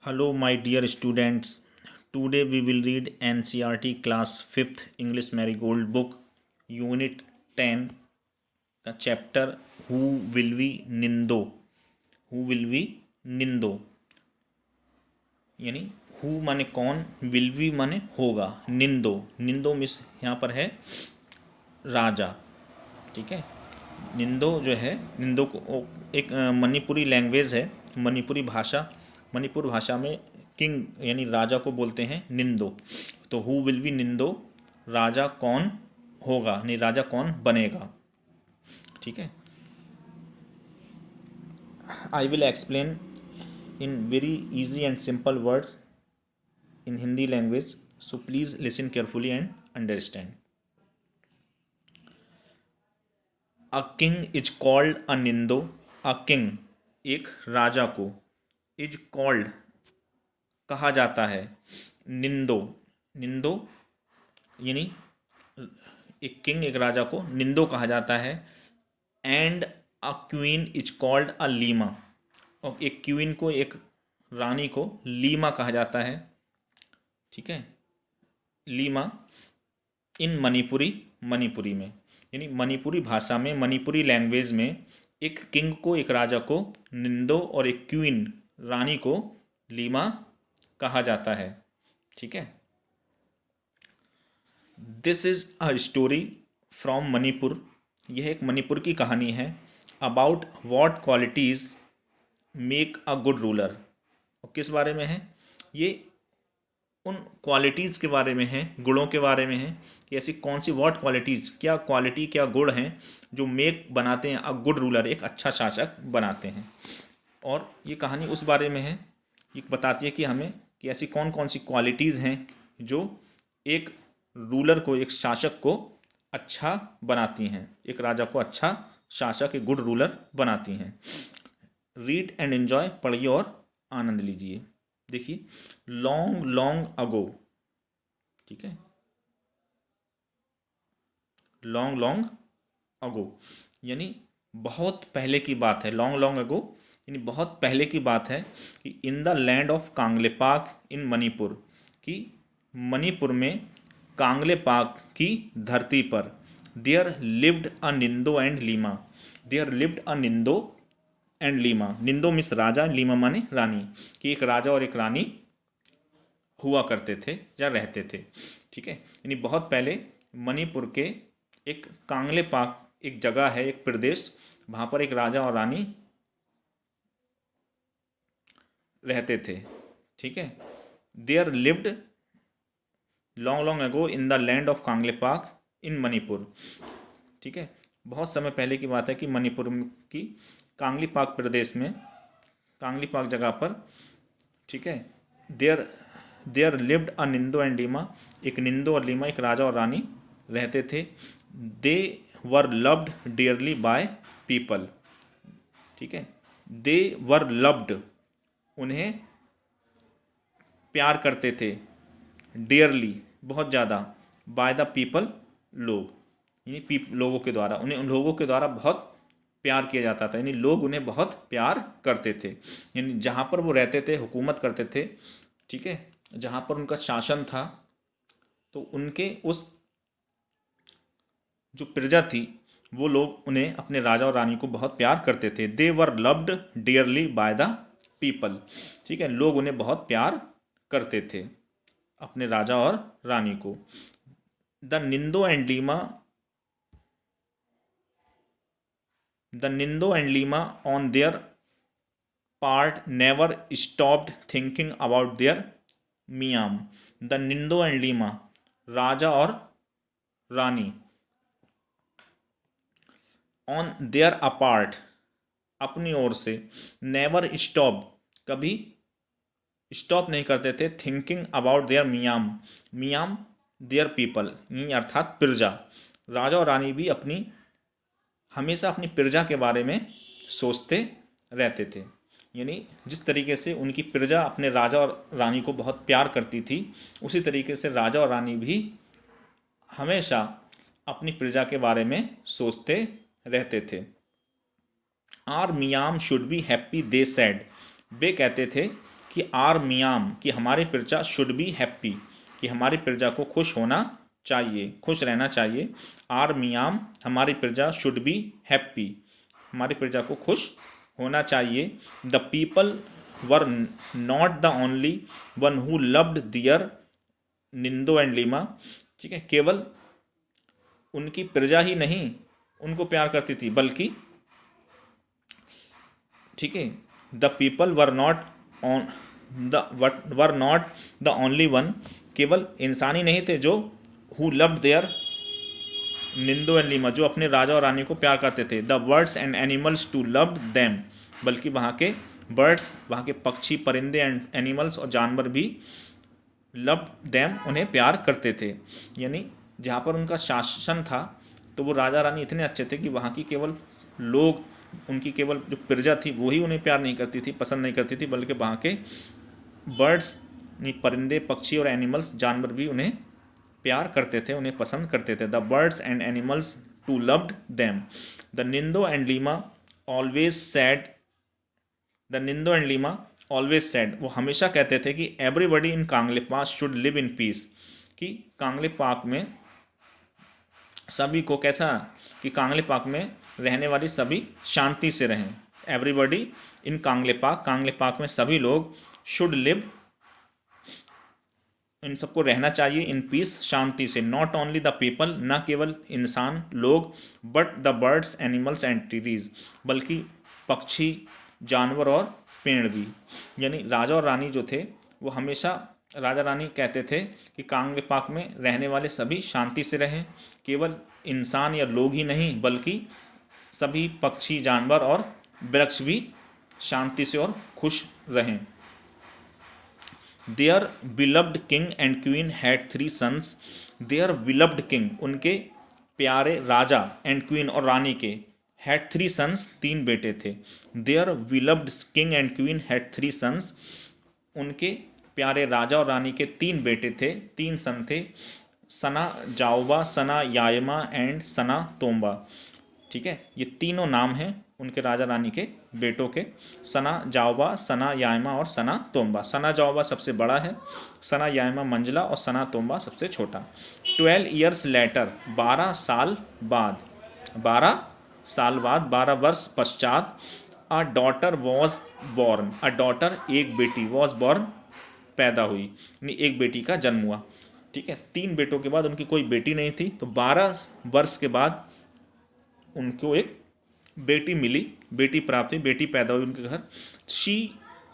Hello, my dear students. Today we will read NCERT Class 5th English Marigold book, Unit 10 का chapter who will we Ningthou. Who will we Ningthou यानी who माने कौन, will we माने होगा, निंदो निंदो miss यहाँ पर है राजा। ठीक है, निंदो जो है, निंदो को एक मणिपुरी लैंग्वेज है, मणिपुरी भाषा। मणिपुर भाषा में किंग यानी राजा को बोलते हैं निंदो। तो हु विल बी निंदो, राजा कौन होगा, नहीं राजा कौन बनेगा। ठीक है, I will explain in very easy and simple words in Hindi language, so please listen carefully and understand. A king is called a Ningthou. A king एक राजा को, इज कॉल्ड कहा जाता है, निंदो निंदो यानी एक किंग एक राजा को निंदो कहा जाता है। And a queen is called a Lima, और एक क्वीन को, एक रानी को लीमा कहा जाता है। ठीक है, लीमा इन मणिपुरी, मणिपुरी में यानी मणिपुरी भाषा में, मणिपुरी लैंग्वेज में एक किंग को, एक राजा को निंदो और एक क्वीन रानी को लीमा कहा जाता है। ठीक है, this is a story from Manipur. यह एक मणिपुर की कहानी है। About what qualities make a good ruler. और किस बारे में है ये, उन क्वालिटीज़ के बारे में है, गुणों के बारे में है कि ऐसी कौन सी वॉट क्वालिटीज़, क्या क्वालिटी, क्या गुण हैं जो मेक बनाते हैं अ गुड रूलर, एक अच्छा शासक बनाते हैं। और ये कहानी उस बारे में है, ये बताती है कि हमें कि ऐसी कौन कौन सी क्वालिटीज़ हैं जो एक रूलर को, एक शासक को अच्छा बनाती हैं, एक राजा को अच्छा शासक, एक गुड रूलर बनाती हैं। रीड एंड एन्जॉय, पढ़िए और आनंद लीजिए। देखिए, लॉन्ग लॉन्ग अगो। ठीक है, लॉन्ग लॉन्ग अगो यानी बहुत पहले की बात है। लॉन्ग लॉन्ग अगो यानी बहुत पहले की बात है कि in the land of Kangleipak in Manipur, कि मणिपुर में कांगलेपाक की धरती पर, there lived a Ningthou and Leima. There lived a Ningthou and Leima. Ningthou means राजा, लीमा माने रानी, कि एक राजा और एक रानी हुआ करते थे या रहते थे। ठीक है, यानी बहुत पहले मणिपुर के एक कांगले पाक, एक जगह है, एक प्रदेश, वहाँ पर एक राजा और रानी रहते थे। ठीक है, there lived long long ago in the land of Kangleipak in Manipur. ठीक है, बहुत समय पहले की बात है कि मणिपुर की कांगली पाक प्रदेश में, कांगली पाक जगह पर, ठीक है, there there lived a Ningthou and Leima. एक निंदो और लीमा, एक राजा और रानी रहते थे। They were loved dearly by people. ठीक है, दे वर लव्ड उन्हें प्यार करते थे, डियरली बहुत ज़्यादा, बाय द पीपल लोग, यानी लोगों के द्वारा, उन्हें उन लोगों के द्वारा बहुत प्यार किया जाता था, यानी लोग उन्हें बहुत प्यार करते थे। यानी जहाँ पर वो रहते थे, हुकूमत करते थे, ठीक है, जहाँ पर उनका शासन था, तो उनके उस जो प्रजा थी, वो लोग उन्हें, अपने राजा और रानी को बहुत प्यार करते थे। They were loved dearly by the people. ठीक है, लोग उन्हें बहुत प्यार करते थे, अपने राजा और रानी को। The Ningthou and Leima, the Ningthou and Leima on their part never stopped thinking about their Miyam. The Ningthou and Leima, राजा और रानी, ऑन देयर अपार्ट अपनी ओर से, नेवर स्टॉप कभी स्टॉप नहीं करते थे, thinking about their Miyam. Miyam their people अर्थात प्रजा। राजा और रानी भी अपनी, हमेशा अपनी प्रजा के बारे में सोचते रहते थे। यानी जिस तरीके से उनकी प्रजा अपने राजा और रानी को बहुत प्यार करती थी, उसी तरीके से राजा और रानी भी हमेशा अपनी प्रजा के बारे में सोचते रहते थे। Our Miyam should be happy they said. वे कहते थे कि आर मियाम, कि हमारी प्रजा शुड बी हैप्पी, कि हमारी प्रजा को खुश होना चाहिए, खुश रहना चाहिए। आर मियाम, हमारी प्रजा शुड बी हैप्पी, हमारी प्रजा को खुश होना चाहिए। The people were not the only one who loved their Ningthou and Leima, ठीक है, केवल उनकी प्रजा ही नहीं उनको प्यार करती थी, बल्कि, ठीक है, the people were not on were not the only one, केवल इंसान ही नहीं थे जो who loved their Ningthou and Leima, जो अपने राजा और रानी को प्यार करते थे। The birds and animals too loved them, बल्कि वहाँ के बर्ड्स, वहाँ के पक्षी परिंदे एंड एनिमल्स और जानवर भी लव्ड देम, उन्हें प्यार करते थे। यानी जहाँ पर उनका शासन था तो वो राजा रानी इतने अच्छे थे कि वहाँ की केवल लोग, उनकी केवल जो प्रजा थी वही उन्हें प्यार नहीं करती थी, पसंद नहीं करती थी, बल्कि वहाँ के बर्ड्स, परिंदे, पक्षी और एनिमल्स, जानवर भी उन्हें प्यार करते थे, उन्हें पसंद करते थे। The birds and animals too loved them. The Ningthou and Leima always said, the Ningthou and Leima always said, वो हमेशा कहते थे कि एवरीबडी इन कांगले पाक शुड लिव इन पीस, कि कांगले पाक में सभी को कैसा, कि कांगले पाक में रहने वाली सभी शांति से रहें। एवरीबडी इन कांगले पाक में सभी लोग शुड लिव, इन सबको रहना चाहिए इन पीस, शांति से। नॉट ओनली द पीपल, न केवल इंसान लोग, but the birds animals and trees, बल्कि पक्षी, जानवर और पेड़ भी। यानी राजा और रानी जो थे वो हमेशा, राजा रानी कहते थे कि कांगले पाक में रहने वाले सभी शांति से रहें, केवल इंसान या लोग ही नहीं बल्कि सभी पक्षी, जानवर और वृक्ष भी शांति से और खुश रहें। Their beloved king and queen had 3 sons, their beloved king, उनके प्यारे राजा, एंड क्वीन और रानी के, हैड 3 सन्स, 3 बेटे थे। Their beloved king and queen had 3 sons, उनके प्यारे राजा और रानी के 3 बेटे थे, 3 सन थे। सना जाओबा, सना यायमा एंड सना तोम्बा, ठीक है, ये तीनों नाम हैं उनके राजा रानी के बेटों के, सना जाओबा, सना यायमा और सना तोम्बा। सना जाओबा सबसे बड़ा है, सना यायमा मंझला और सना तोम्बा सबसे छोटा। 12 ईयर्स लेटर, 12 साल बाद, 12 साल बाद, 12 वर्ष पश्चात, a daughter was born, a daughter एक बेटी, वॉज बॉर्न पैदा हुई, यानी एक बेटी का जन्म हुआ, ठीक है। 3 बेटों के बाद उनकी कोई बेटी नहीं थी, तो 12 वर्ष के बाद उनको एक बेटी मिली, बेटी प्राप्त हुई, बेटी पैदा हुई उनके घर। शी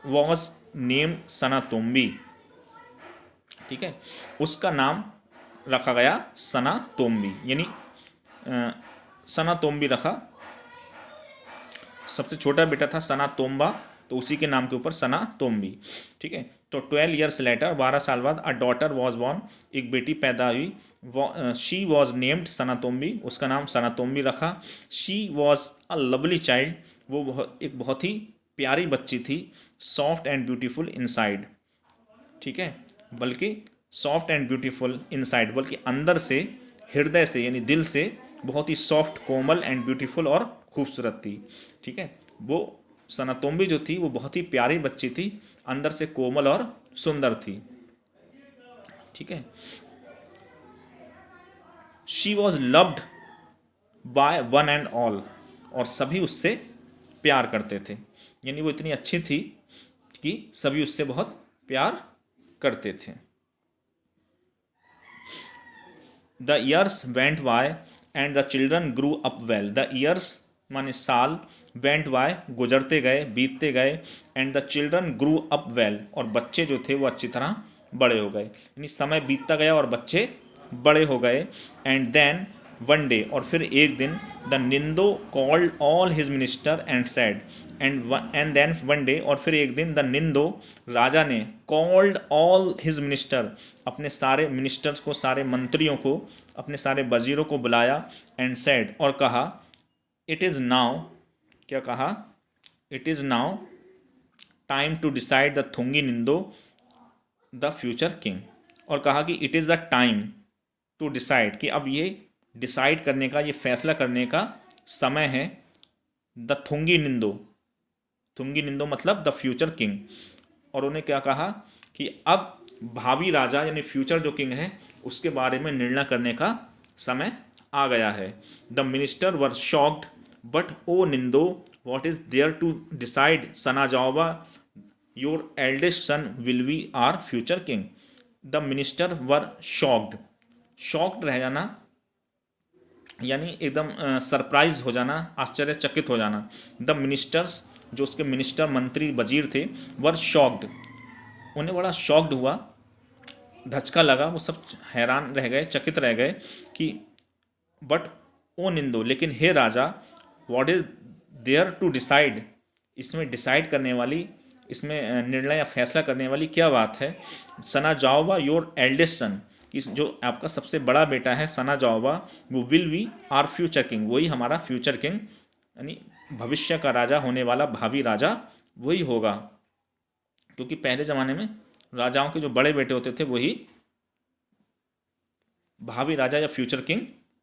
वॉज नेम सना तोम्बी, ठीक है, उसका नाम रखा गया सना तोम्बी, यानी सना तोम्बी रखा। सबसे छोटा बेटा था सना तोम्बा, तो उसी के नाम के ऊपर सना तोम्बी, ठीक है। तो 12 ईयर्स लेटर, 12 साल बाद, अ डॉटर वॉज बॉर्न, एक बेटी पैदा हुई। शी वॉज नेम्ड सना तोम्बी, उसका नाम सना तोम्बी रखा। She was a lovely child, वो एक बहुत ही प्यारी बच्ची थी। सॉफ्ट एंड ब्यूटीफुल इनसाइड, ठीक है, बल्कि सॉफ्ट एंड ब्यूटीफुल इनसाइड, बल्कि अंदर से, हृदय से, यानी दिल से बहुत ही सॉफ्ट, कोमल एंड ब्यूटीफुल और खूबसूरत थी, ठीक है। वो सनातोम्बी जो थी वो बहुत ही प्यारी बच्ची थी, अंदर से कोमल और सुंदर थी, ठीक है। She was loved by one and all, और सभी उससे प्यार करते थे, यानी वो इतनी अच्छी थी कि सभी उससे बहुत प्यार करते थे। The years went by and the children grew up well, the years माने साल, वेंट बाय गुजरते गए, बीतते गए, and the children grew up well, और बच्चे जो थे वो अच्छी तरह बड़े हो गए, यानी समय बीतता गया और बच्चे बड़े हो गए। एंड देन वन डे, और फिर एक दिन, the Ningthou called all his minister and said, and then one day, और फिर एक दिन, द निंदो, राजा ने, कॉल्ड ऑल हिज मिनिस्टर, अपने सारे मिनिस्टर्स को, सारे मंत्रियों को, अपने सारे वजीरों को बुलाया, एंड सेड, और कहा, इट इज़ नाउ, क्या कहा, it is now time to decide the Thungi Ningthou the future king, और कहा कि it is the time to decide, कि अब ये डिसाइड करने का, ये फैसला करने का समय है, द थुंगी निंदो, थुंगी निंदो मतलब द फ्यूचर किंग, और उन्हें क्या कहा कि अब भावी राजा यानी फ्यूचर जो किंग है उसके बारे में निर्णय करने का समय आ गया है। The minister were shocked but O Ningthou what is there to decide Sana Jaoba your eldest son will be our future king. The minister were shocked, shocked रह जाना यानी एकदम सरप्राइज हो जाना, आश्चर्यचकित हो जाना। द मिनिस्टर्स, जो उसके मिनिस्टर मंत्री वजीर थे, वर शॉक्ड, उन्हें बड़ा शॉक्ड हुआ, धचका लगा, वो सब हैरान रह गए, चकित रह गए कि बट ओ निंदो, लेकिन हे राजा, what is there to decide, इसमें डिसाइड करने वाली, इसमें निर्णय या फैसला करने वाली क्या बात है। सना जाओबा योर एल्डेस्ट सन, इस जो आपका सबसे बड़ा बेटा है सना जाओबा, वो will we are future king, वही हमारा फ्यूचर किंग यानी भविष्य का राजा होने वाला भावी राजा वही होगा। क्योंकि पहले ज़माने में राजाओं के जो बड़े बेटे होते थे वही भावी राजा या फ्यूचर किंग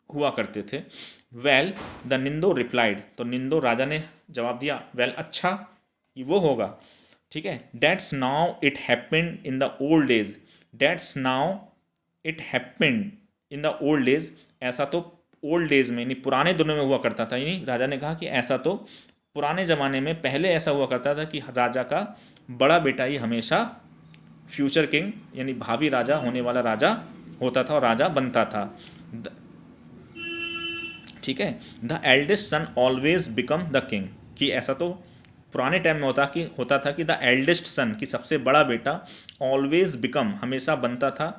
हुआ करते थे। वेल द निंदो रिप्लाइड, तो निंदो राजा ने जवाब दिया, वेल अच्छा कि वो होगा, ठीक है। That's now it happened in the old days, that's now it happened in the old days, ऐसा तो ओल्ड डेज में यानी पुराने दिनों में हुआ करता था। यानी राजा ने कहा कि ऐसा तो पुराने ज़माने में पहले ऐसा हुआ करता था कि राजा का बड़ा बेटा ही हमेशा फ्यूचर किंग यानी भावी राजा होने वाला राजा होता था और राजा बनता था। ठीक है। The eldest sun always become the king, कि ऐसा तो पुराने टाइम में होता था कि द एल्डेस्ट सन, कि सबसे बड़ा बेटा, ऑलवेज बिकम हमेशा बनता था,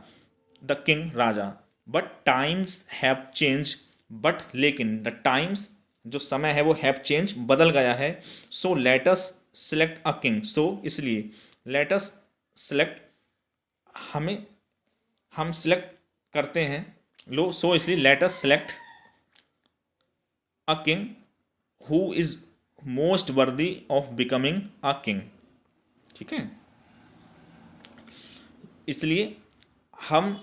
द किंग राजा। But times have change, but लेकिन द टाइम्स जो समय है वो हैव चेंज बदल गया है। So let us select a king, so इसलिए लेट अस सिलेक्ट, हम सिलेक्ट करते हैं, लो सो इसलिए let us select a king who is most worthy of becoming a king. ठीक है, इसलिए हम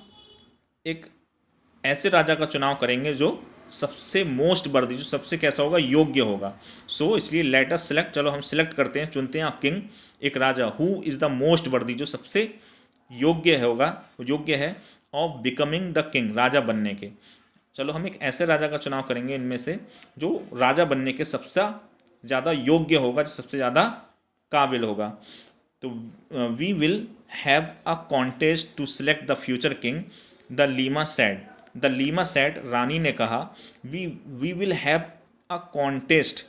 एक ऐसे राजा का चुनाव करेंगे जो सबसे मोस्ट वर्दी, जो सबसे कैसा होगा, योग्य होगा। सो इसलिए लेट अस सिलेक्ट, चलो हम सिलेक्ट करते हैं, चुनते हैं किंग, एक राजा, हु इज़ द मोस्ट वर्दी, जो सबसे योग्य होगा, योग्य है, ऑफ बिकमिंग द किंग, राजा बनने के। चलो हम एक ऐसे राजा का चुनाव करेंगे इनमें से जो राजा बनने के सबसे ज़्यादा योग्य होगा, जो सबसे ज़्यादा काबिल होगा। तो we will have a contest to select the future king, the Leima said, the Leima said, रानी ने कहा, we will have a contest,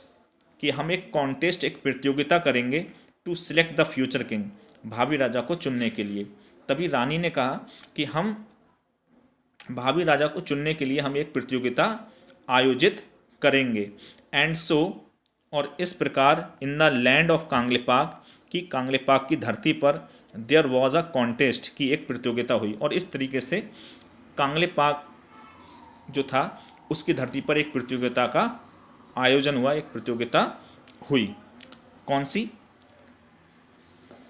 कि हम एक कॉन्टेस्ट, एक प्रतियोगिता करेंगे, to select the future king, भावी राजा को चुनने के लिए। तभी रानी ने कहा कि हम भावी राजा को चुनने के लिए हम एक प्रतियोगिता आयोजित करेंगे। एंड सो, और इस प्रकार, इन द लैंड ऑफ कांगलेपाक, की कांगलेपाक की धरती पर, देयर वॉज अ कॉन्टेस्ट, की एक प्रतियोगिता हुई। और इस तरीके से कांगलेपाक जो था उसकी धरती पर एक प्रतियोगिता का आयोजन हुआ, एक प्रतियोगिता हुई। कौन सी?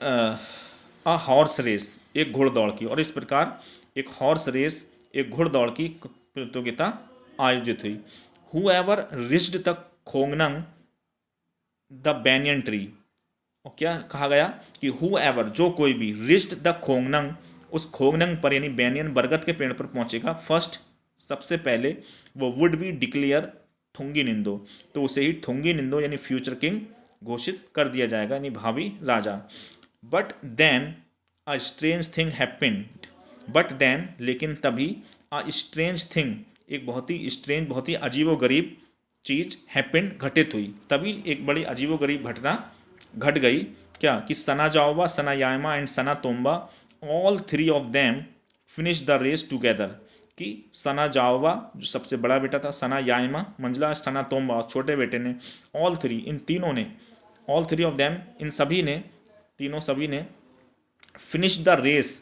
अ हॉर्स रेस, एक घुड़दौड़ की। और इस प्रकार एक हॉर्स रेस, एक घुड़दौड़ की प्रतियोगिता आयोजित हुई। Whoever reached the Khongnang the banyan tree, और क्या कहा गया कि हुएवर, जो कोई भी, रिच्ड द खोंगनंग, उस खोंगनंग पर यानी बैनियन बरगद के पेड़ पर पहुंचेगा, फर्स्ट, सबसे पहले, वो वुड बी डिक्लेयर थुंगी निंदो, तो उसे ही थुंगी निंदो यानी फ्यूचर किंग घोषित कर दिया जाएगा, यानी भावी राजा। But then a strange thing happened, but then, लेकिन तभी, अ स्ट्रेंज थिंग, एक बहुत ही स्ट्रेंज, बहुत ही अजीबोगरीब चीज़, हैपेंड, घटित हुई। तभी एक बड़ी अजीबोगरीब घटना घट गई। क्या? कि Sana Jaoba, Sana Yaima and Sana Tomba, all three of them finish the race together, कि सना जाओबा जो सबसे बड़ा बेटा था, सना यामा मंझला, सना तोम्बा छोटे बेटे ने, ऑल थ्री, इन तीनों ने, ऑल थ्री ऑफ देम, इन सभी ने, तीनों सभी ने, फिनिश द रेस,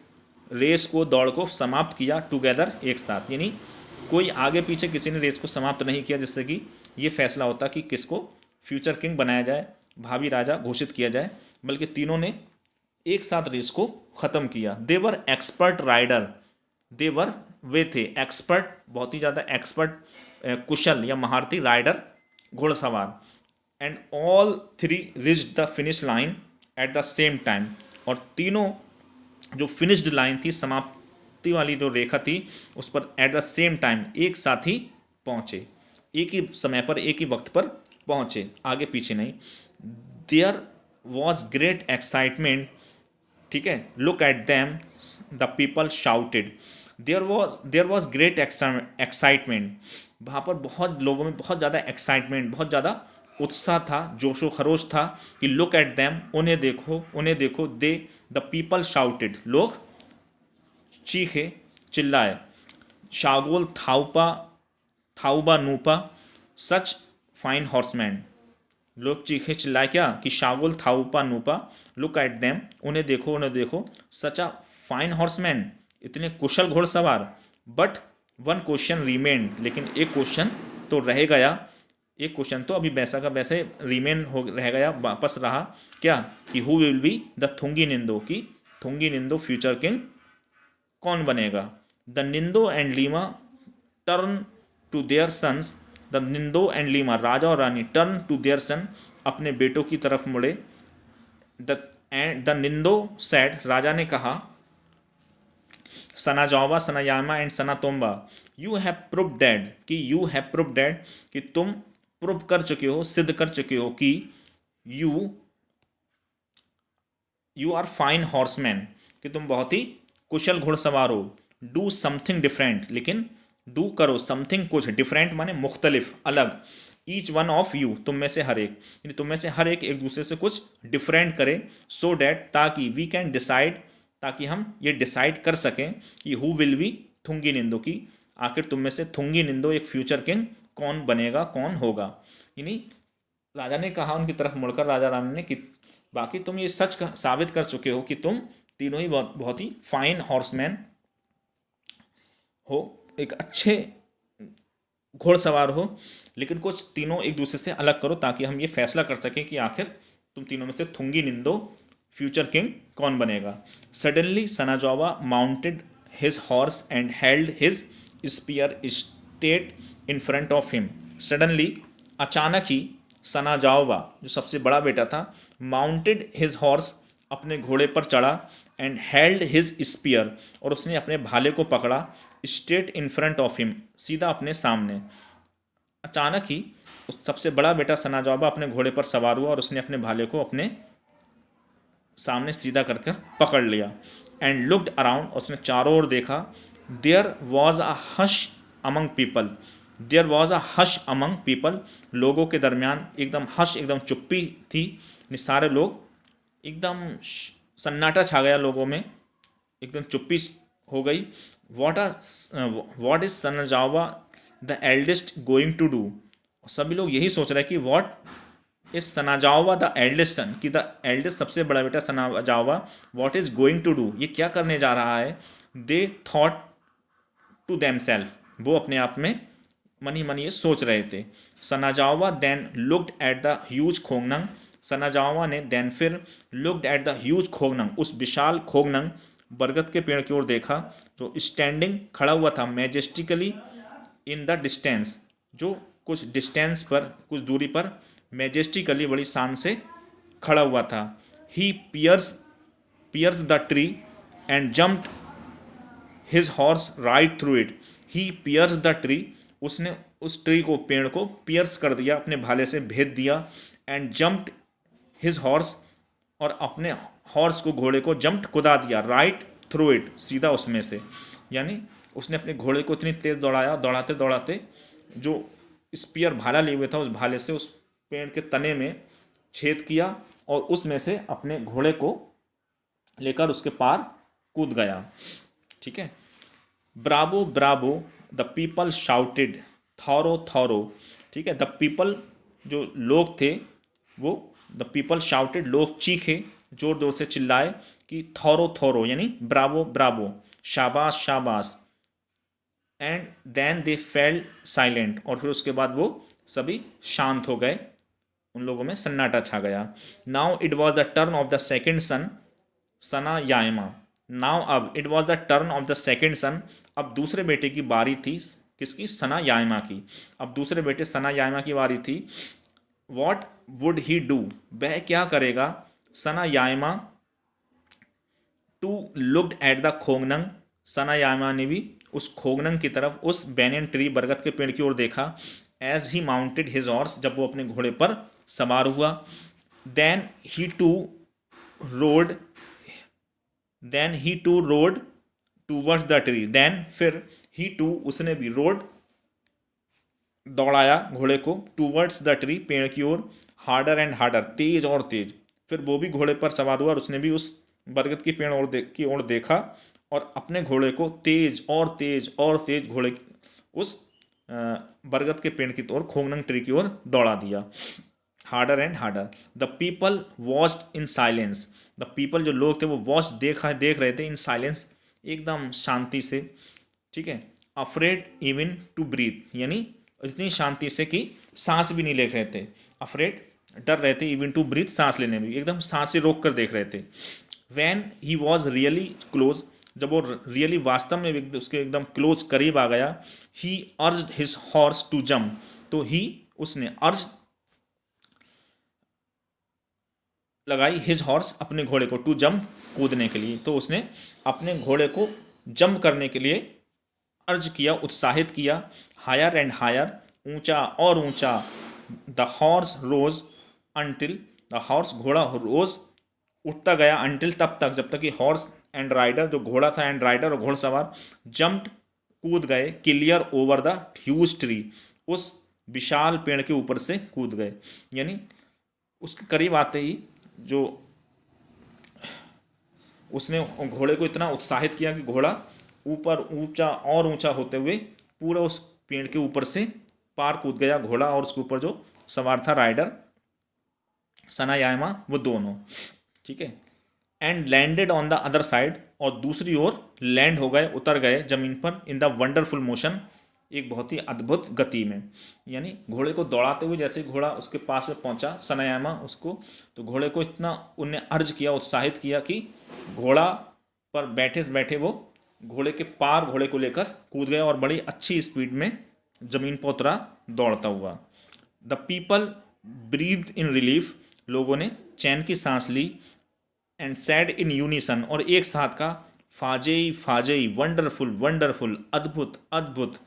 रेस को, दौड़ को समाप्त किया, टुगेदर, एक साथ। यानी कोई आगे पीछे किसी ने रेस को समाप्त नहीं किया जिससे कि ये फैसला होता कि किसको फ्यूचर किंग बनाया जाए, भावी राजा घोषित किया जाए, बल्कि तीनों ने एक साथ रेस को ख़त्म किया। देवर एक्सपर्ट राइडर, देवर, वे थे एक्सपर्ट, बहुत ही ज़्यादा एक्सपर्ट, कुशल या महारथी राइडर, घुड़सवार। And all three reached the finish line at the same time, और तीनों जो फिनिश्ड लाइन थी, समाप्ति वाली जो रेखा थी, उस पर एट द सेम टाइम एक साथ ही पहुँचे, एक ही समय पर एक ही वक्त पर पहुँचे, आगे पीछे नहीं। देयर वॉज ग्रेट एक्साइटमेंट, ठीक है, look at them the people shouted. There was great excitement, वहाँ पर बहुत लोगों में बहुत ज़्यादा एक्साइटमेंट, बहुत ज़्यादा उत्साह था, जोशो खरोश था कि लुक एट दैम, उन्हें देखो, उन्हें देखो। दे द पीपल शाउटेड, लोग चीखे, चिल्लाए। शागोल थाउपा थाउबा नूपा सच फाइन हॉर्समैन, लोग चीखे चिल्लाए क्या कि शागुल थाउपा नूपा, लुक एट देम, उन्हें देखो, उन्हें देखो। सच अ फाइन हॉर्समैन, इतने कुशल घोड़सवार। बट वन क्वेश्चन रिमेन, लेकिन एक क्वेश्चन तो रह गया, एक क्वेश्चन तो अभी वैसा का वैसे रिमेन हो रह गया, वापस रहा क्या कि who will be the Thungi Ningthou, की थुंगी निंदो फ्यूचर किंग कौन बनेगा। The Ningthou and Leima turn to their sons, the Ningthou and Leima, राजा और रानी, टर्न टू देयर सन, अपने बेटों की तरफ मुड़े। द निंदो सैड, राजा ने कहा, Sana Jaoba Sana Yaima and Sana Tomba, you have proved it, कि यू हैव प्रूव डेड, कि तुम प्रूव कर चुके हो, सिद्ध कर चुके हो कि you you are fine horseman, कि तुम बहुत ही कुशल घुड़सवार हो। डू समथिंग डिफरेंट, लेकिन डू करो समथिंग, कुछ, डिफरेंट माने मुख्तलिफ, अलग। ईच वन ऑफ यू, तुम में से हर एक, यानी तुम में से हर एक एक दूसरे से कुछ डिफरेंट करे। सो डैट, ताकि, वी कैन डिसाइड, ताकि हम ये डिसाइड कर सकें कि हु विल बी थुंगी निंदो, की आखिर तुम में से थुंगी निंदो एक फ्यूचर किंग कौन बनेगा, कौन होगा। यानी राजा ने कहा उनकी तरफ मुड़कर, राजा रानी ने, कि बाकी तुम ये सच साबित कर चुके हो कि तुम तीनों ही बहुत बहुत ही फाइन हॉर्समैन हो, एक अच्छे घोड़सवार हो, लेकिन कुछ तीनों एक दूसरे से अलग करो ताकि हम ये फैसला कर सकें कि आखिर तुम तीनों में से थुंगी निंदो फ्यूचर किंग कौन बनेगा। Suddenly Sanajaoba mounted his horse and held his spear straight in front of him. Suddenly, अचानक ही, सनाजाओबा जो सबसे बड़ा बेटा था, माउंटेड हिज हॉर्स, अपने घोड़े पर चढ़ा, एंड हेल्ड हिज स्पीयर, और उसने अपने भाले को पकड़ा, straight in front of him, सीधा अपने सामने। अचानक ही उस सबसे बड़ा बेटा सनाजाओबा अपने घोड़े पर सवार हुआ और उसने अपने भाले को अपने सामने सीधा कर कर पकड़ लिया। एंड लुक्ड अराउंड, उसने चारों ओर देखा। There was a hush among people, there was a hush among people, लोगों के दरमियान एकदम हश, एकदम चुप्पी थी, सारे लोग एकदम सन्नाटा छा गया लोगों में, एकदम चुप्पी हो गई। What is Sanajaoba the eldest going to do, सभी लोग यही सोच रहे हैं कि what is Sanajaoba the eldest son, कि द एल्डेस्ट सबसे बड़ा बेटा Sanajaoba, what is going to do, ये क्या करने जा रहा है। They thought to themselves, वो अपने आप में मन ही मन ये सोच रहे थे। Sanajaoba then looked at the huge Khongnang, Sanajaoba ने देन फिर looked at the huge Khongnang, उस विशाल खोगनंग बरगद के पेड़ की ओर देखा, जो स्टैंडिंग खड़ा हुआ था, मैजेस्टिकली इन द डिस्टेंस, जो कुछ डिस्टेंस पर, कुछ दूरी पर, मैजेस्टिकली बड़ी शान से खड़ा हुआ था। He pierced the tree and jumped his horse right through it, he pierced the tree, उसने उस ट्री को, पेड़ को पियर्स कर दिया, अपने भाले से भेद दिया। एंड जम्प्ड हिज हॉर्स, और अपने हॉर्स को, घोड़े को जम्प्ड, कुदा दिया, राइट थ्रू इट, सीधा उसमें से। यानी उसने अपने घोड़े को इतनी तेज दौड़ाया, दौड़ाते दौड़ाते जो स्पीयर भाला लिए हुए था, उस भाले से उस पेड़ के तने में छेद किया और उसमें से अपने घोड़े को लेकर उसके पार कूद गया। ठीक है। Bravo Bravo the people shouted, thorough thorough, ठीक है। द पीपल, जो लोग थे वो, द पीपल शाउटेड, लोग चीखे, जोर जोर से चिल्लाए कि थॉरो थॉरो, यानी ब्रावो ब्रावो, शाबाश शाबाश। And then they fell silent, और फिर उसके बाद वो सभी शांत हो गए, उन लोगों में सन्नाटा छा गया। Now it was the turn of the second son Sana Yaima, now अब, it was the turn of the second son, अब दूसरे बेटे की बारी थी, किसकी, सना यायमा की, अब दूसरे बेटे सना यायमा की बारी थी। वॉट वुड ही डू, वह क्या करेगा। सना यायमा टू लुक्ड एट द खोगनंग, सनायामा ने भी उस खोगनंग की तरफ, उस बैनियन ट्री बरगद के पेड़ की ओर देखा। As he mounted his horse, जब वो अपने घोड़े पर सवार हुआ। Then he to rode then he to rode towards the tree, then फिर ही टू उसने भी रोड दौड़ाया घोड़े को, टूवर्ड्स द ट्री पेड़ की ओर, हार्डर एंड हार्डर तेज और तेज। फिर वो भी घोड़े पर सवार हुआ और उसने भी उस बरगद की पेड़ की ओर देखा और अपने घोड़े को तेज और तेज और तेज घोड़े उस बरगद के पेड़ की ओर, खोगनंग ट्री की ओर दौड़ा दिया। Harder and harder. The people watched in silence, the people जो लोग थे वो वॉच देख रहे थे इन साइलेंस, एकदम शांति से, ठीक है। अफ्रेड इवन टू ब्रीथ, यानी इतनी शांति से कि सांस भी नहीं ले रहे थे। अफ्रेड डर रहे थे, इवन टू ब्रीथ सांस लेने में, एकदम सांसें रोक कर देख रहे थे। When he was really close, जब वो रियली वास्तव में उसके एकदम क्लोज करीब आ गया। He urged his horse to jump, तो ही उसने अर्ज लगाई हिज हॉर्स अपने घोड़े को, टू जंप कूदने के लिए, तो उसने अपने घोड़े को जंप करने के लिए अर्ज किया, उत्साहित किया। हायर एंड हायर, ऊंचा और ऊंचा। The horse rose until, the horse घोड़ा रोज उठता गया, अंटिल तब तक जब तक कि हॉर्स एंड राइडर, जो घोड़ा था एंड राइडर और घोड़सवार, जंप्ड कूद गए, clear over the huge tree, उस विशाल पेड़ के ऊपर से कूद गए। यानी उसके करीब आते ही जो उसने घोड़े को इतना उत्साहित किया कि घोड़ा ऊपर ऊंचा और ऊंचा होते हुए पूरा उस पेड़ के ऊपर से पार कूद गया घोड़ा, और उसके ऊपर जो सवार था राइडर सनायामा, वो दोनों, ठीक है। And landed on the other side, और दूसरी ओर लैंड हो गए, उतर गए जमीन पर, इन द वंडरफुल मोशन, एक बहुत ही अद्भुत गति में। यानी घोड़े को दौड़ाते हुए जैसे घोड़ा उसके पास में पहुंचा सनायामा उसको, तो घोड़े को इतना उनने अर्ज किया, उत्साहित किया कि घोड़ा पर बैठे से बैठे वो घोड़े के पार घोड़े को लेकर कूद गया और बड़ी अच्छी स्पीड में जमीन पर उतरा दौड़ता हुआ। The people breathe in relief, लोगों ने चैन की सांस ली। एंड सैड इन यूनिसन, और एक साथ का, फाजेई फाजेई, वंडरफुल वंडरफुल, अद्भुत अद्भुत।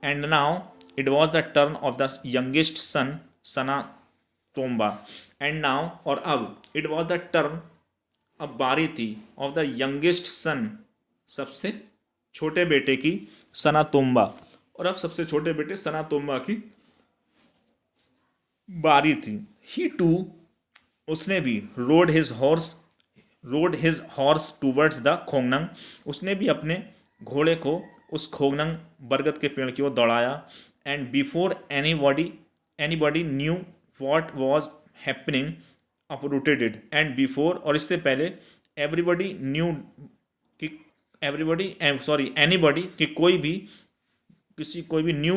And now it was the turn of the youngest son Sana Tomba, and now, और अब, इट वॉज द टर्न, अब बारी थी, ऑफ द यंगेस्ट सन, सबसे छोटे बेटे की, सना तोम्बा, और अब सबसे छोटे बेटे सना तोम्बा की बारी थी। ही टू, उसने भी, rode his horse towards the Khongnang, उसने भी अपने घोड़े को उस खोगनंग बरगद के पेड़ की ओर दौड़ाया। And before anybody knew what was happening uprooted it, and before, और इससे पहले, एवरीबॉडी न्यू कि एनीबॉडी कि कोई भी न्यू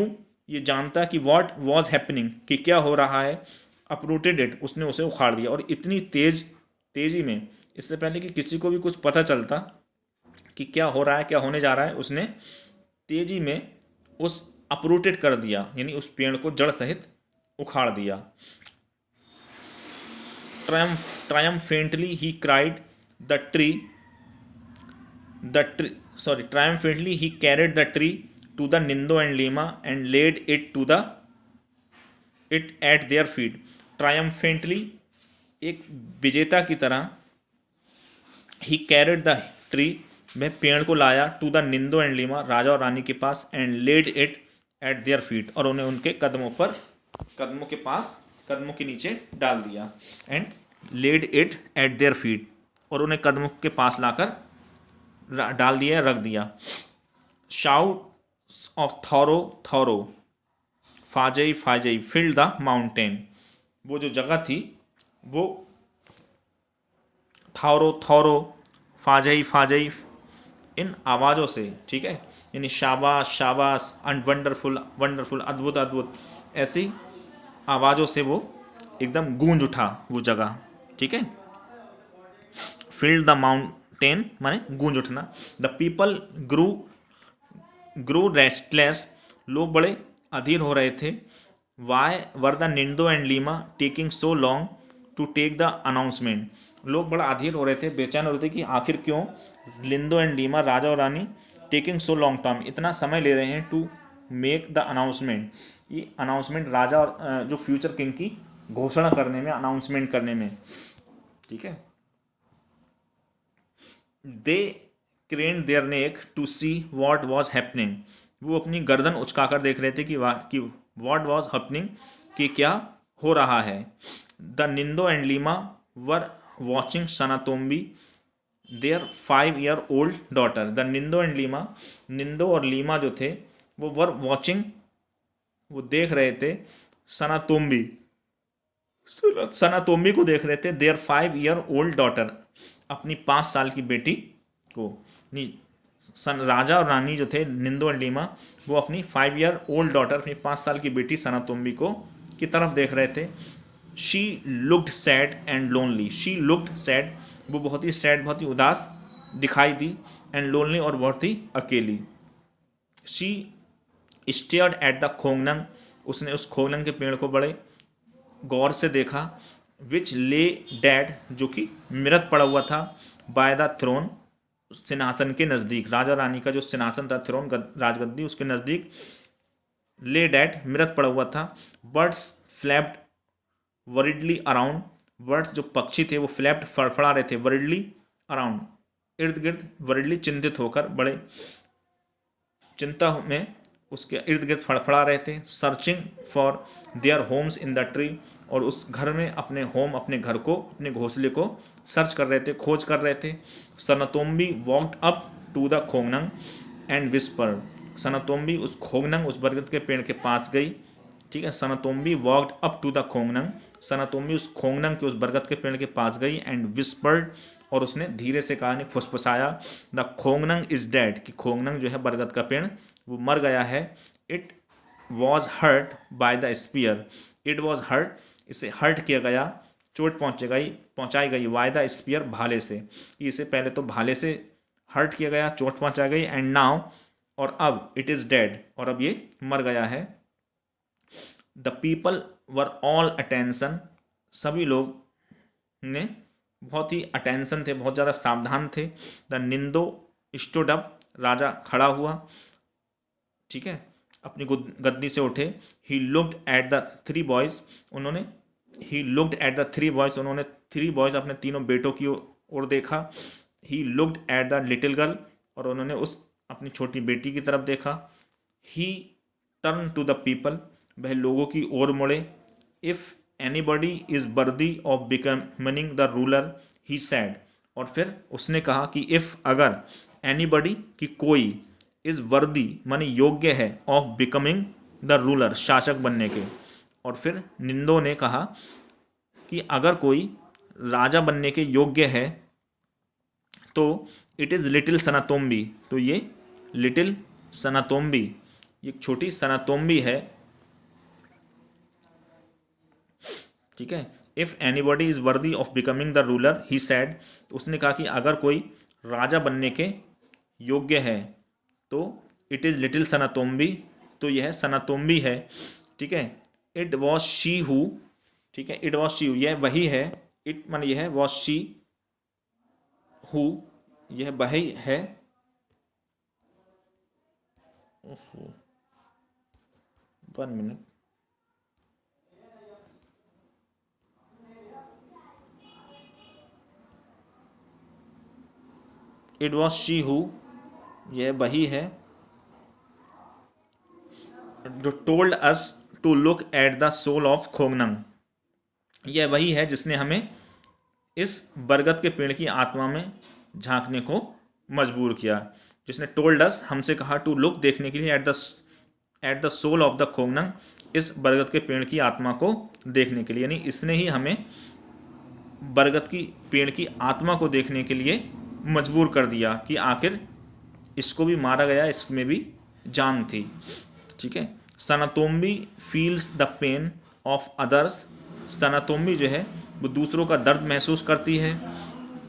ये जानता कि व्हाट वाज हैपनिंग कि क्या हो रहा है, अपरूटेड इट, उसने उसे उखाड़ दिया। और इतनी तेजी में, इससे पहले कि किसी को भी कुछ पता चलता कि क्या हो रहा है, क्या होने जा रहा है, उसने तेजी में उस अपरूटेड कर दिया, यानी उस पेड़ को जड़ सहित उखाड़ दिया। Triumphantly he cried triumphantly he carried the tree to the Nindo and Lima and laid it at their feet. Triumphantly, एक विजेता की तरह, he carried the tree, वह पेड़ को लाया, to the Nindo and Lima, राजा और रानी के पास, and laid it at their feet, और उन्हें उनके कदमों के नीचे डाल दिया। and laid it at their feet, और उन्हें कदमों के पास लाकर डाल दिया, रख दिया। Shout of Thouro Fajei Fajei filled the mountain, वो जो जगह थी वो थौरो फाजई फाजई, इन आवाज़ों से, ठीक है, यानी शाबाश शाबाश, एंड वंडरफुल वंडरफुल, अद्भुत अद्भुत, ऐसी आवाज़ों से वो एकदम गूंज उठा वो जगह, ठीक है। फिल्ड द माउंटेन माने गूंज उठना। द पीपल ग्रू रेस्टलेस, लोग बड़े अधीर हो रहे थे। Why were the Ningthou and Leima taking so long to take the announcement. लोग बड़ा अधीर हो रहे थे, बेचैन हो रहे थे कि आखिर क्यों लिंदो एंड लीमा, राजा और रानी, टेकिंग सो लॉन्ग टाइम, इतना समय ले रहे हैं टू मेक द अनाउंसमेंट, ये अनाउंसमेंट राजा और जो फ्यूचर किंग की घोषणा करने में, अनाउंसमेंट करने में। ठीक है। They crane their neck to see what was happening, वो अपनी गर्दन उचकाकर देख रहे थे कि वॉट वॉज हैपनिंग, कि क्या हो रहा है। The Ningthou and Leima were watching Sanatombi their 5 year old daughter. The Ningthou and Leima, Ningthou और लीमा जो थे वो वर वॉचिंग, वो देख रहे थे, सनातोम्बी, सनातोम्बी को देख रहे थे, देयर 5 year old डॉटर, अपनी 5 साल की बेटी को। राजा और रानी जो थे निंदो एंड लीमा, वो अपनी 5 year old डॉटर, अपनी 5 साल की बेटी सनातोम्बी को की तरफ देख रहे थे। She looked sad and lonely, she looked sad, वो बहुत ही सैड, बहुत ही उदास दिखाई दी, एंड लोनली, और बहुत ही अकेली। शी स्टेयर्ड एट द खोंगनंग, उसने उस खोंगनंग के पेड़ को बड़े गौर से देखा। विच ले डैड, जो कि मृत पड़ा हुआ था, बाय द थ्रोन, सिंहासन के नज़दीक, राजा रानी का जो सिंहासन था, थ्रोन, राजगद्दी, उसके नज़दीक ले डैड, मृत पड़ा हुआ था। बर्ड्स फ्लैप्ड वरिडली अराउंड, बर्ड्स जो पक्षी थे वो फ्लैप्ड, फड़फड़ा रहे थे, वरिडली अराउंड, इर्द गिर्द, वरिडली चिंतित होकर, बड़े चिंता में उसके इर्द गिर्द फड़फड़ा रहे थे। Searching for their homes in the tree, और उस घर में अपने होम, अपने घर को, अपने घोंसले को सर्च कर रहे थे, खोज कर रहे थे। Sanatombi walked up to the Khongnang and whispered, Sanatombi उस खोंगनंग, उस बरगद के पेड़ के पास गई। ठीक है। सनातोम्बी वॉक्ड अप टू द खोंगनंग, सनातोम्बी उस खोंगनंग के, उस बरगद के पेड़ के पास गई, एंड विस्पर्ड, और उसने धीरे से कहा, फुसफुसाया, द खोंगनंग इज डेड, कि खोंगनंग जो है बरगद का पेड़ वो मर गया है। It was hurt by the spear, it was hurt, इसे हर्ट किया गया, चोट पहुंचाई गई, बाय द स्पीयर, भाले से, इसे पहले तो भाले से हर्ट किया गया, चोट पहुंचाई गई, एंड नाउ, और अब, इट इज़ डेड, और अब ये मर गया है। The people were all attention, सभी लोग ने बहुत ही अटेंशन थे, बहुत ज़्यादा सावधान थे। द निंदो स्टूड अप, राजा खड़ा हुआ। ठीक है। अपनी गद्दी से उठे। ही लुक्ड एट द 3 boys, उन्होंने, ही लुक्ड एट द 3 boys, उन्होंने 3 boys, अपने तीनों बेटों की ओर देखा। He looked at the little girl, और उन्होंने उस अपनी छोटी बेटी की तरफ देखा। He turn to the people, वह लोगों की ओर मुड़े। If anybody is worthy of becoming the ruler, he said, और फिर उसने कहा कि इफ़, अगर, एनीबडी, कि कोई, इज़ वर्दी, माने योग्य है, ऑफ बिकमिंग द रूलर, शासक बनने के, और फिर निंदो ने कहा कि अगर कोई राजा बनने के योग्य है तो इट इज़ लिटिल सनातोम्बी, तो ये लिटिल सनातोम्बी, ये छोटी सनातोम्बी है। ठीक है। If anybody is worthy of becoming the ruler, he sad, उसने कहा कि अगर कोई राजा बनने के योग्य है तो इट इज़ लिटिल सनातोम्बी, तो यह सनातोम्बी है। ठीक है। इट वॉज शी हु, ठीक है, इट वॉज शी हु, यह वही है, इट मान यह वॉज शी हु, यह वही है। ओहो, 1 minute, it was she who, यह वही है, जो told us to look at the soul of Khongnang, यह वही है जिसने हमें इस बरगद के पेड़ की आत्मा में झांकने को मजबूर किया। जिसने टोल्ड अस, हमसे कहा, टू लुक, देखने के लिए, at the soul of the Khongnang, इस बरगद के पेड़ की आत्मा को देखने के लिए, यानी इसने ही हमें बरगद की पेड़ की आत्मा को देखने के लिए मजबूर कर दिया कि आखिर इसको भी मारा गया, इसमें भी जान थी। ठीक है। Sanatombi feels the pain of others, Sanatombi जो है वो दूसरों का दर्द महसूस करती है।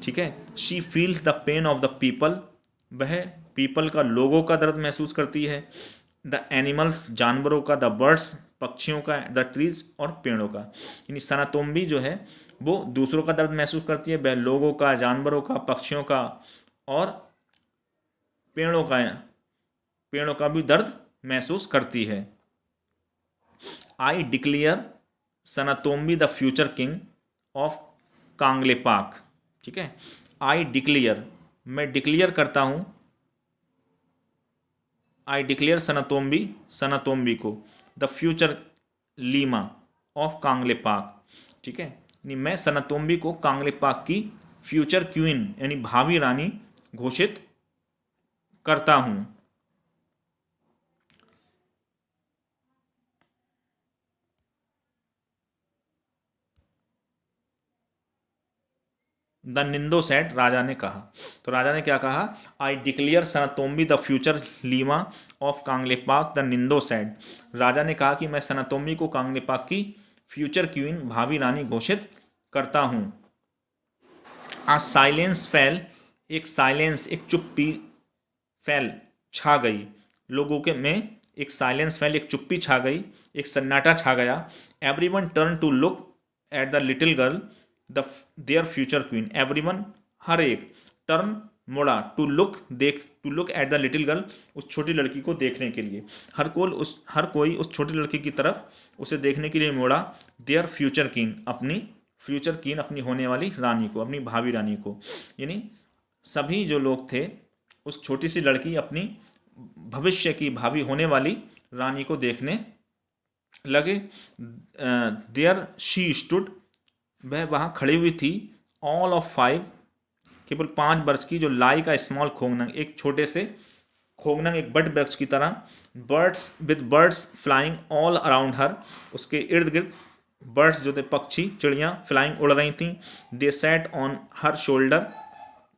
ठीक है। She feels the pain of the people, वह पीपल का, लोगों का दर्द महसूस करती है। द एनिमल्स, जानवरों का, द बर्ड्स, पक्षियों का, द ट्रीज, और पेड़ों का। यानी सनातोम्बी जो है वो दूसरों का दर्द महसूस करती है, वह लोगों का, जानवरों का, पक्षियों का और पेड़ों का भी दर्द महसूस करती है। I declare Sanatombi the future king of Kangleipak. ठीक है, आई डिक्लेयर, मैं डिक्लेयर करता हूँ, आई डिक्लेयर सनातोम्बी को, the future Leima of Kangleipak. ठीक है, यानी मैं सनातोम्बी को कांगलेपाक की फ्यूचर क्वीन यानी भावी रानी घोषित करता हूँ। द निंदो सेट, राजा ने कहा। तो राजा ने क्या कहा? I declare Sanatombi the future Leima of Kangleipak the Ningthou said. राजा ने कहा कि मैं सनातोम्बी को कांगलेपाक की फ्यूचर क्वीन भावी रानी घोषित करता हूँ। आ साइलेंस फेल, एक साइलेंस, एक चुप्पी, फैल, छा गई, लोगों के में एक साइलेंस फैल, एक चुप्पी छा गई, एक सन्नाटा छा गया। Everyone turn to look at the little girl the their future queen. Everyone, हर एक, टर्न, मुड़ा, टू लुक, देख, to look at the little girl, उस छोटी लड़की को देखने के लिए। हर कोई उस छोटी लड़की की तरफ उसे देखने के लिए मुड़ा। देयर फ्यूचर क्वीन, अपनी फ्यूचर क्वीन, अपनी होने वाली रानी को, अपनी भावी रानी को। यानी सभी जो लोग थे उस छोटी सी लड़की, अपनी भविष्य की, भावी होने वाली रानी को देखने लगे। देयर शी स्टूड, वह वहाँ खड़ी हुई थी। ऑल ऑफ 5, केवल 5 वर्ष की, जो लाई का स्मॉल खोंगनंग, एक छोटे से खोंगनंग, एक बट वृक्ष की तरह। Birds with birds flying all around her, उसके इर्द गिर्द बर्ड्स जो थे, पक्षी, चिड़ियाँ फ्लाइंग, उड़ रही थीं। दे सेट ऑन हर शोल्डर,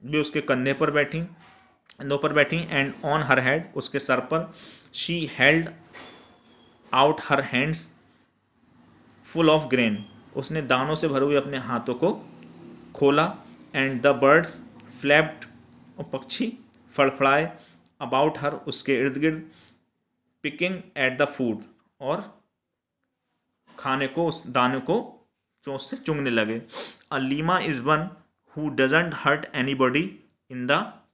वे उसके कंधे पर बैठी, पर बैठी। एंड ऑन हर हेड, उसके सर पर। She held out her hands full of grain, उसने दानों से भरे हुए अपने हाथों को खोला। एंड द बर्ड्स फ्लैप्ड, और पक्षी फड़फड़ाए। अबाउट हर, उसके इर्द गिर्द। पिकिंग एट द फूड, और खाने को, उस दाने को चोंच से चुंगने लगे। A Leima is one who doesn't hurt anybody in the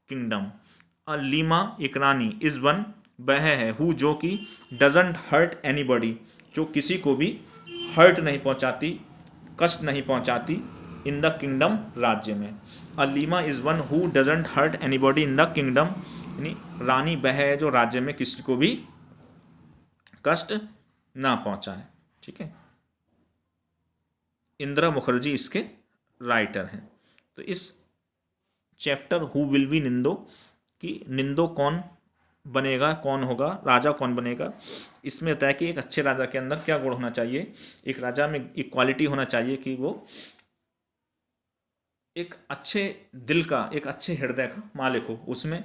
kingdom. A Leima, एक रानी, इज वन, वह है, हु, जो कि, डजंट हर्ट एनीबॉडी, जो किसी को भी हर्ट नहीं पहुंचाती, कष्ट नहीं पहुंचाती, इन द किंगडम, राज्य में। A Leima is one who doesn't hurt anybody in the kingdom, यानी रानी वह है जो राज्य में किसी को भी कष्ट ना पहुंचाए। ठीक है, इंदिरा मुखर्जी इसके राइटर हैं। तो इस चैप्टर हु विल बी निंदो, कि निंदो कौन बनेगा, कौन होगा, राजा कौन बनेगा, इसमें होता है कि एक अच्छे राजा के अंदर क्या गुण होना चाहिए। एक राजा में एक क्वालिटी होना चाहिए कि वो एक अच्छे दिल का, एक अच्छे हृदय का मालिक हो। उसमें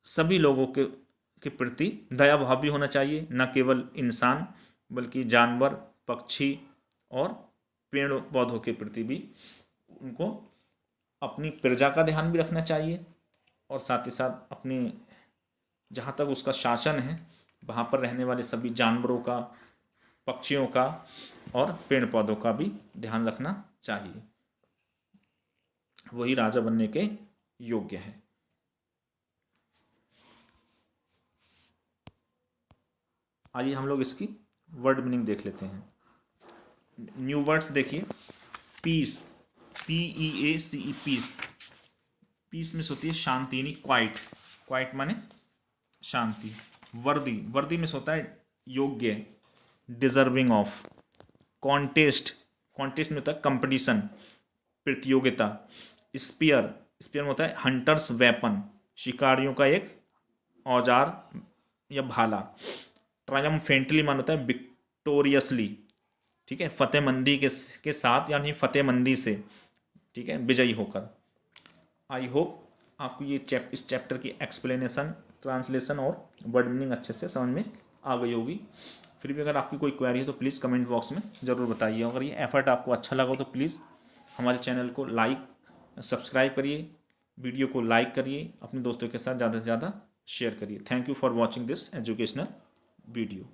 सभी लोगों के प्रति दया भाव भी होना चाहिए, न केवल इंसान बल्कि जानवर, पक्षी और पेड़ पौधों के प्रति भी उनको अपनी प्रजा का ध्यान भी रखना चाहिए। और साथ ही साथ अपने, जहाँ तक उसका शासन है, वहाँ पर रहने वाले सभी जानवरों का, पक्षियों का और पेड़ पौधों का भी ध्यान रखना चाहिए। वही राजा बनने के योग्य है। आइए हम लोग इसकी वर्ड मीनिंग देख लेते हैं। न्यू वर्ड्स देखिए। Peace, PEACE, peace. पीस में होती है शांति, यानी क्वाइट। क्वाइट माने शांति। वर्दी, वर्दी में होता है योग्य, डिजर्विंग ऑफ। कॉन्टेस्ट, कॉन्टेस्ट में होता है कंपटीशन, प्रतियोगिता। स्पीयर, स्पीयर में होता है हंटर्स वेपन, शिकारियों का एक औजार या भाला। ट्रायम्फेंटली मान होता है विक्टोरियसली, ठीक है, फतेहमंदी के साथ, यानी फतेहमंदी से, ठीक है, विजयी होकर। आई होप आपको ये इस चैप्टर की एक्सप्लेनेशन, ट्रांसलेशन और वर्ड मीनिंग अच्छे से समझ में आ गई होगी। फिर भी अगर आपकी कोई क्वेरी है तो प्लीज़ कमेंट बॉक्स में ज़रूर बताइए। अगर ये एफर्ट आपको अच्छा लगा तो प्लीज़ हमारे चैनल को सब्सक्राइब करिए, वीडियो को लाइक करिए, अपने दोस्तों के साथ ज़्यादा से ज़्यादा शेयर करिए। Thank you for watching this educational video.